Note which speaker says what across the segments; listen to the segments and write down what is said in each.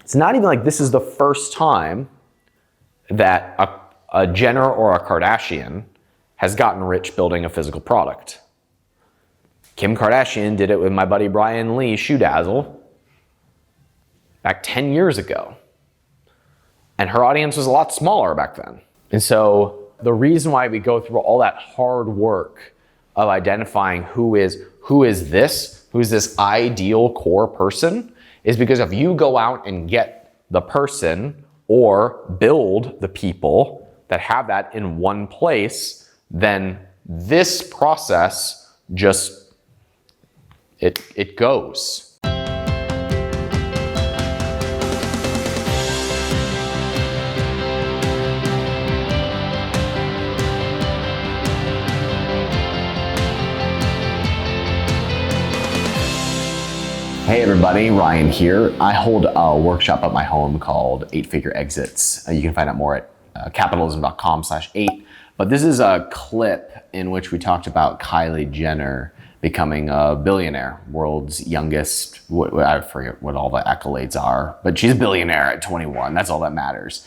Speaker 1: It's not even like this is the first time that a Jenner or a Kardashian has gotten rich building a physical product. Kim Kardashian did it with my buddy Brian Lee Shoe Dazzle back 10 years ago. And her audience was a lot smaller back then. And so the reason why we go through all that hard work of identifying who is this ideal core person is because if you go out and get the person or build the people that have that in one place, then this process just, it goes. Hey everybody, Ryan here. I hold a workshop at my home called 8-Figure Exits. You can find out more at capitalism.com/8. But this is a clip in which we talked about Kylie Jenner becoming a billionaire, world's youngest, I forget what all the accolades are, but she's a billionaire at 21. That's all that matters.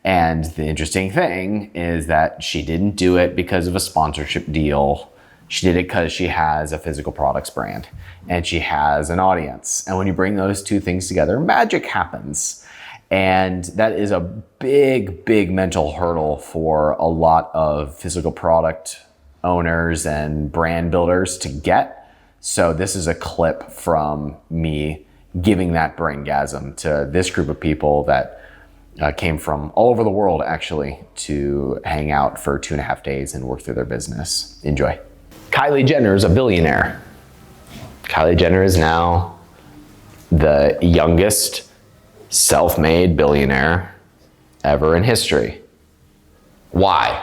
Speaker 1: And the interesting thing is that she didn't do it because of a sponsorship deal. She did it because she has a physical products brand and she has an audience. And when you bring those two things together, magic happens. And that is a big, big mental hurdle for a lot of physical product owners and brand builders to get. So this is a clip from me giving that braingasm to this group of people that came from all over the world actually to hang out for 2.5 days and work through their business. Enjoy. Kylie Jenner is a billionaire. Kylie Jenner is now the youngest self-made billionaire ever in history. Why?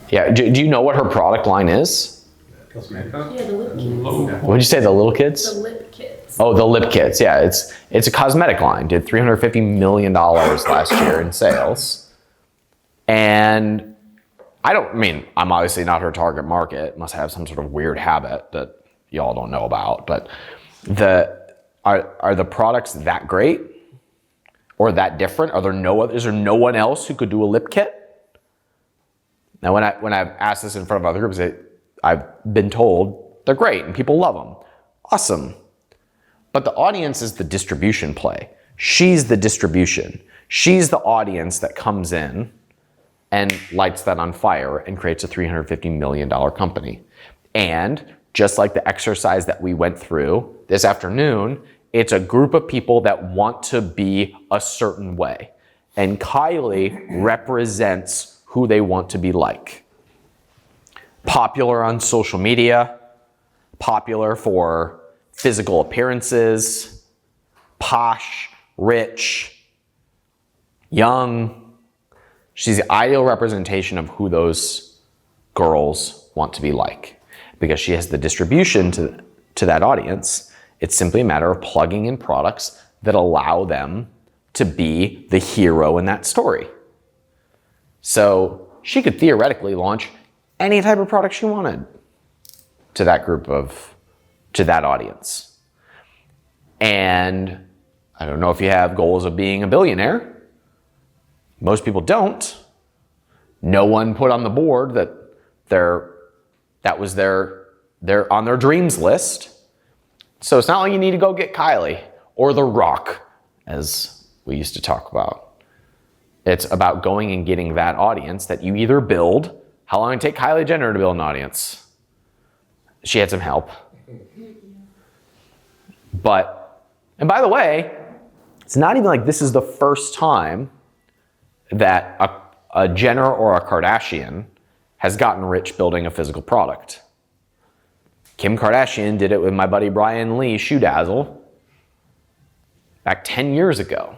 Speaker 1: Yeah, do you know what her product line is?
Speaker 2: Yeah, the lip kits.
Speaker 1: What did you say, the little kids?
Speaker 2: The lip kits.
Speaker 1: Oh, the lip kits, yeah. It's a cosmetic line. Did $350 million last year in sales. And I'm obviously not her target market. Must have some sort of weird habit that y'all don't know about. But are the products that great or that different? Is there no one else who could do a lip kit? Now, when I've asked this in front of other groups, I've been told they're great and people love them. Awesome. But the audience is the distribution play. She's the distribution. She's the audience that comes in and lights that on fire and creates a $350 million company. And just like the exercise that we went through this afternoon, it's a group of people that want to be a certain way. And Kylie represents who they want to be like. Popular on social media, popular for physical appearances, posh, rich, young. She's the ideal representation of who those girls want to be like. Because she has the distribution to that audience, it's simply a matter of plugging in products that allow them to be the hero in that story. So she could theoretically launch any type of product she wanted to that audience. And I don't know if you have goals of being a billionaire. Most people don't. No one put on the board that was their on their dreams list. So it's not like you need to go get Kylie or The Rock, as we used to talk about. It's about going and getting that audience that you either build. How long did it take Kylie Jenner to build an audience? She had some help. And by the way, it's not even like this is the first time that a Jenner or a Kardashian has gotten rich building a physical product. Kim Kardashian did it with my buddy Brian Lee Shoe Dazzle back 10 years ago.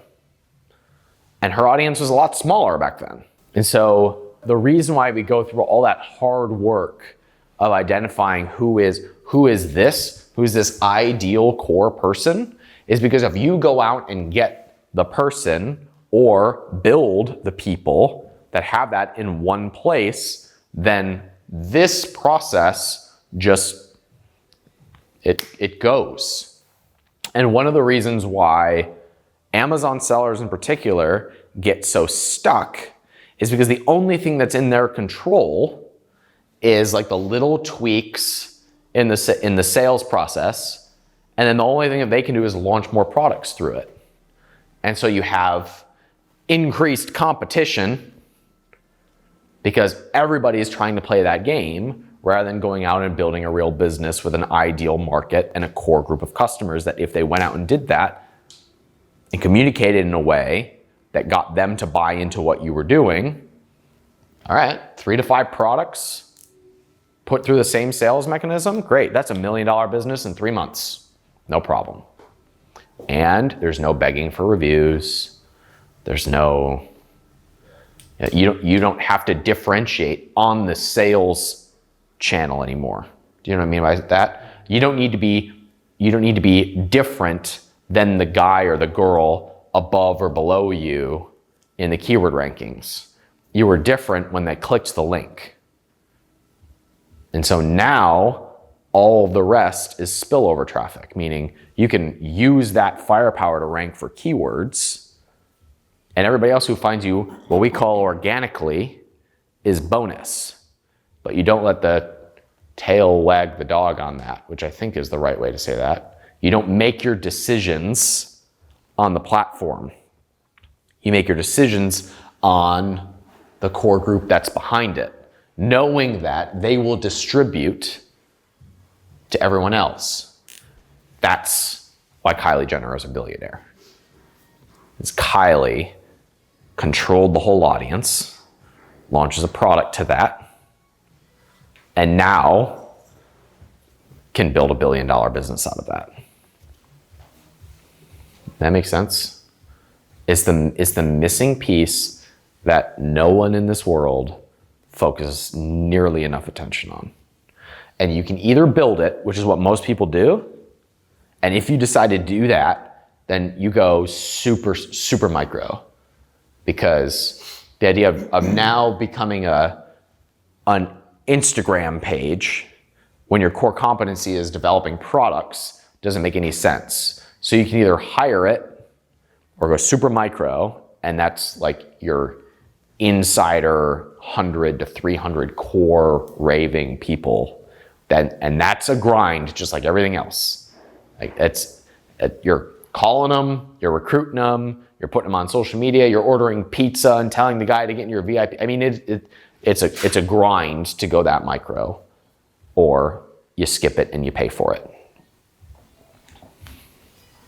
Speaker 1: And her audience was a lot smaller back then. And so the reason why we go through all that hard work of identifying who is this ideal core person is because if you go out and get the person or build the people that have that in one place, then this process just, it goes. And one of the reasons why Amazon sellers in particular get so stuck is because the only thing that's in their control is like the little tweaks in the sales process. And then the only thing that they can do is launch more products through it. And so you have increased competition because everybody is trying to play that game rather than going out and building a real business with an ideal market and a core group of customers that if they went out and did that and communicated in a way that got them to buy into what you were doing, all right, 3 to 5 products put through the same sales mechanism, great, that's $1 million business in 3 months, no problem. And there's no begging for reviews. There's no, you don't have to differentiate on the sales channel anymore. Do you know what I mean by that? You don't need to be different than the guy or the girl above or below you in the keyword rankings. You were different when they clicked the link. And so now all the rest is spillover traffic, meaning you can use that firepower to rank for keywords, and everybody else who finds you what we call organically is bonus. But you don't let the tail wag the dog on that, which I think is the right way to say that. You don't make your decisions on the platform. You make your decisions on the core group that's behind it, knowing that they will distribute to everyone else. That's why Kylie Jenner is a billionaire. It's Kylie controlled the whole audience, launches a product to that, and now can build $1 billion business out of that. That makes sense? It's the missing piece that no one in this world focuses nearly enough attention on. And you can either build it, which is what most people do, and if you decide to do that, then you go super, super micro. Because the idea of now becoming an Instagram page when your core competency is developing products doesn't make any sense. So you can either hire it or go super micro, and that's like your insider 100 to 300 core raving people. And that's a grind, just like everything else. Like you're calling them, you're recruiting them, you're putting them on social media, you're ordering pizza and telling the guy to get in your VIP. I mean, it's a grind to go that micro, or you skip it and you pay for it.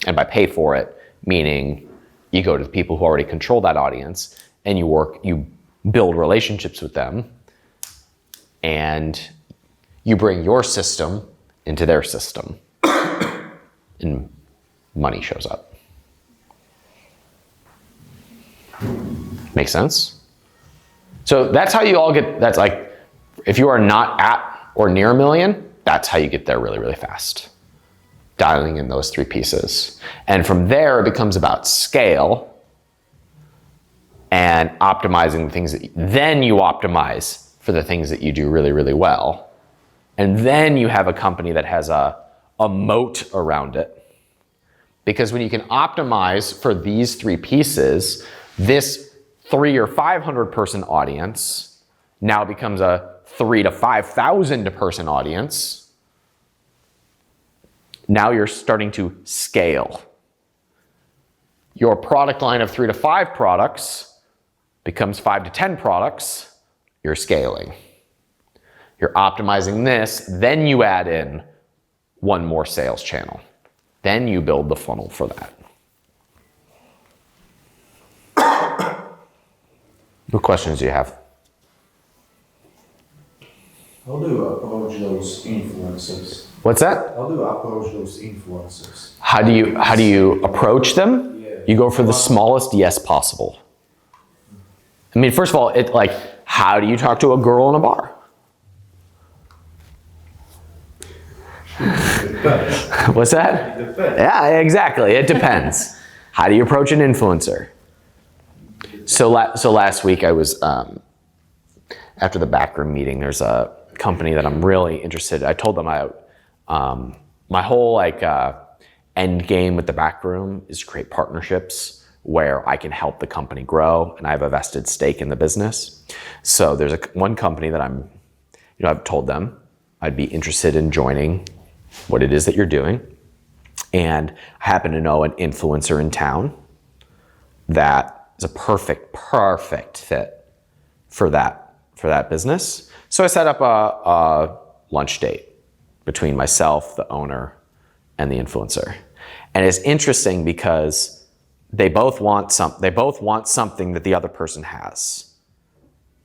Speaker 1: And by pay for it, meaning you go to the people who already control that audience and you build relationships with them, and you bring your system into their system, and money shows up. Make sense? So that's how you all get, that's like, if you are not at or near $1 million, that's how you get there really, really fast. Dialing in those 3 pieces. And from there, it becomes about scale and optimizing the things then you optimize for the things that you do really, really well. And then you have a company that has a moat around it. Because when you can optimize for these 3 pieces, this 300 or 500 person audience now becomes a 3,000 to 5,000 person audience. Now you're starting to scale. Your product line of 3 to 5 products becomes 5 to 10 products. You're scaling. You're optimizing this, then you add in 1 more sales channel. Then you build the funnel for that. What questions do you have?
Speaker 3: How do you approach those influencers?
Speaker 1: What's that?
Speaker 3: How do you approach those influencers?
Speaker 1: How do you approach them?
Speaker 3: Yeah.
Speaker 1: You go for the smallest yes possible. I mean, first of all, how do you talk to a girl in a bar? What's that?
Speaker 3: It depends.
Speaker 1: Yeah, exactly. It depends. How do you approach an influencer? So last week I was, after the backroom meeting, there's a company that I'm really interested in. I told them my whole end game with the back room is to create partnerships where I can help the company grow and I have a vested stake in the business. So there's one company that I've told them I'd be interested in joining what it is that you're doing. And I happen to know an influencer in town that is a perfect fit for that business. So I set up a lunch date between myself, the owner, and the influencer. And it's interesting because they both want something that the other person has.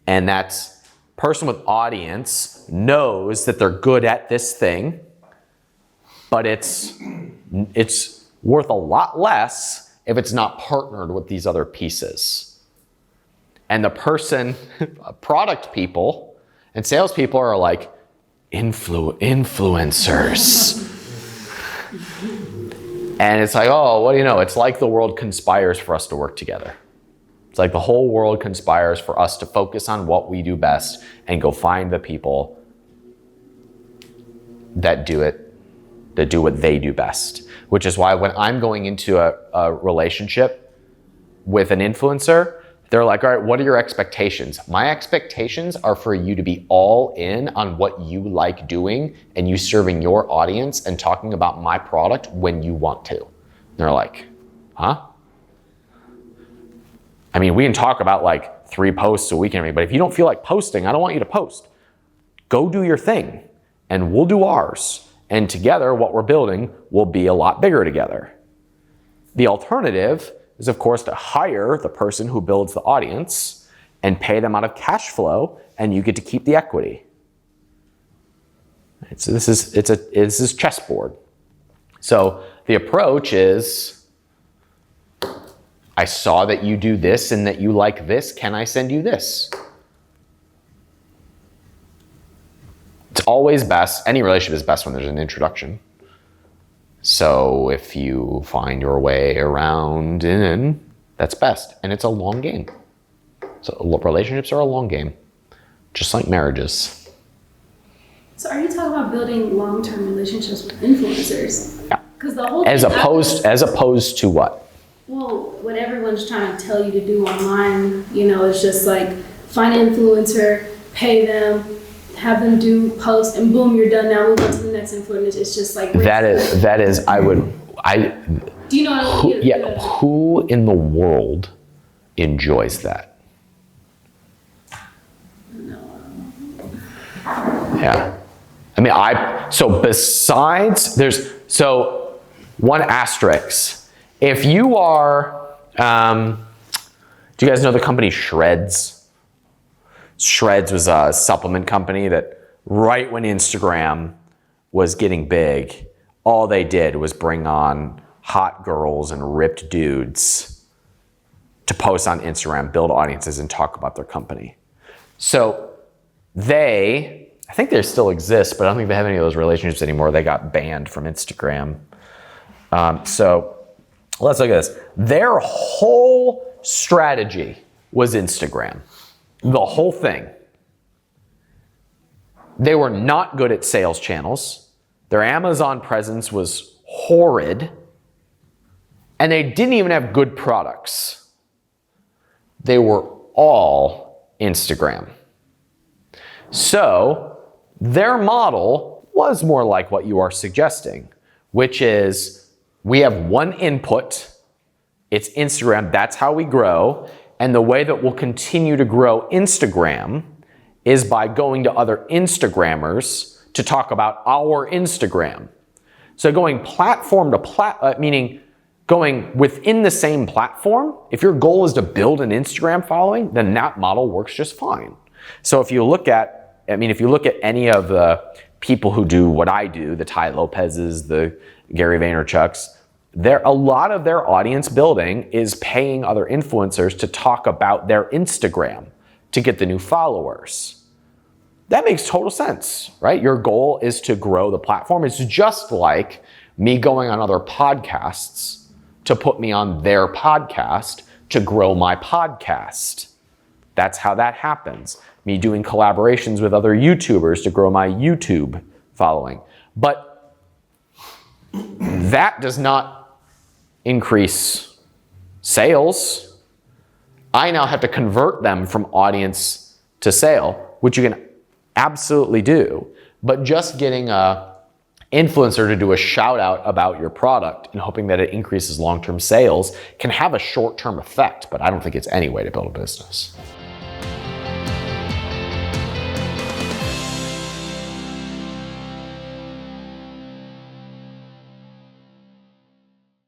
Speaker 1: And that person with audience knows that they're good at this thing, but it's worth a lot less if it's not partnered with these other pieces. And the product people and salespeople are like, influencers. And it's like, oh, what do you know? It's like the world conspires for us to work together. It's like the whole world conspires for us to focus on what we do best and go find the people that do what they do best. Which is why when I'm going into a relationship with an influencer, they're like, all right, what are your expectations? My expectations are for you to be all in on what you like doing and you serving your audience and talking about my product when you want to. And they're like, huh? I mean, we can talk about like 3 posts a week and everything, but if you don't feel like posting, I don't want you to post. Go do your thing and we'll do ours. And together, what we're building will be a lot bigger together. The alternative is, of course, to hire the person who builds the audience and pay them out of cash flow, and you get to keep the equity. So this is chessboard. So the approach is, I saw that you do this and that you like this. Can I send you this? It's always best. Any relationship is best when there's an introduction. So if you find your way around in, that's best. And it's a long game. So relationships are a long game, just like marriages.
Speaker 2: So are you talking about building long-term relationships with influencers?
Speaker 1: Yeah.
Speaker 2: Because the whole
Speaker 1: as opposed to what?
Speaker 2: Well, what everyone's trying to tell you to do online, it's just like find an influencer, pay them, have them do post, and boom, you're done. Now move on to the next influencer. It's just like
Speaker 1: that is.
Speaker 2: Do you know what I mean?
Speaker 1: Who in the world enjoys that?
Speaker 2: No.
Speaker 1: Yeah. I mean, one asterisk. If you are, do you guys know the company Shreds? Shreds was a supplement company that right when Instagram was getting big, all they did was bring on hot girls and ripped dudes to post on Instagram, build audiences, and talk about their company. So I think they still exist, but I don't think they have any of those relationships anymore. They got banned from Instagram. So let's look at this. Their whole strategy was Instagram. The whole thing. They were not good at sales channels. Their Amazon presence was horrid. And they didn't even have good products. They were all Instagram. So their model was more like what you are suggesting, which is we have one input. It's Instagram. That's how we grow. And the way that we'll continue to grow Instagram is by going to other Instagrammers to talk about our Instagram. So going platform to platform, meaning going within the same platform, if your goal is to build an Instagram following, then that model works just fine. So if you look at any of the people who do what I do, the Tai Lopez's, the Gary Vaynerchuk's, a lot of their audience building is paying other influencers to talk about their Instagram to get the new followers. That makes total sense, right? Your goal is to grow the platform. It's just like me going on other podcasts to put me on their podcast to grow my podcast. That's how that happens. Me doing collaborations with other YouTubers to grow my YouTube following. But That does not increase sales. I now have to convert them from audience to sale, which you can absolutely do. But just getting a influencer to do a shout out about your product and hoping that it increases long-term sales can have a short-term effect, but I don't think it's any way to build a business.